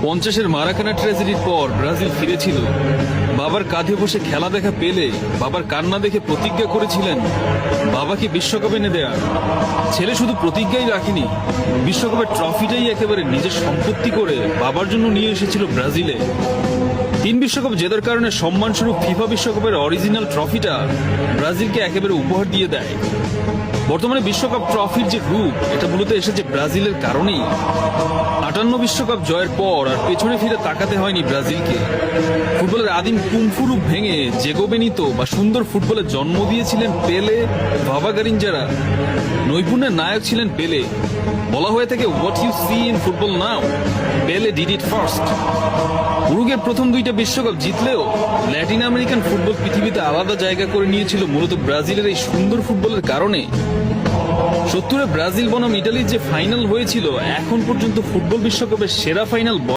50-এর মারাকানা ট্র্যাজেডির পর ব্রাজিল ফিরেছিল। বাবার কাঁধে বসে খেলা দেখা পেলে বাবার কান্না দেখে প্রতিজ্ঞা করেছিলেন বাবাকে বিশ্বকাপ এনে দেয়া। ছেলে শুধু প্রতিজ্ঞাই রাখেনি, বিশ্বকাপের ট্রফিটাই একেবারে নিজের সম্পত্তি করে বাবার জন্য নিয়ে এসেছিল ব্রাজিলে। 3 বিশ্বকাপ জেতার কারণে সম্মানস্বরূপ ফিফা বিশ্বকাপের অরিজিনাল ট্রফিটা ব্রাজিলকে একেবারে উপহার দিয়ে দেয়। বর্তমানে বিশ্বকাপ ট্রফির যে রূপ, এটা মূলত এসেছে ব্রাজিলের কারণেই। 58 বিশ্বকাপ জয়ের পর আর পেছনে ফিরে তাকাতে হয়নি ব্রাজিলকে। ফুটবলের আদিম কুংফু রূপ ভেঙে জেগো বেনিতো বা সুন্দর ফুটবলে জন্ম দিয়েছিলেন পেলে, ভাভা গারিঞ্জারা। নৈপুণ্যের নায়ক ছিলেন পেলে। বলা হয়ে থাকে, what you see in football now, Pele did it first. উরুগুয়ের প্রথম 2টা বিশ্বকাপ জিতলেও ল্যাটিন আমেরিকান ফুটবল পৃথিবীতে আলাদা জায়গা করে নিয়েছিল মূলত ব্রাজিলের এই সুন্দর ফুটবলের কারণে। 70-এ ব্রাজিল বনাম ইটালির যে ফাইনাল হয়েছিল, এখন পর্যন্ত ফুটবল বিশ্বকাপের সেরা ফাইনাল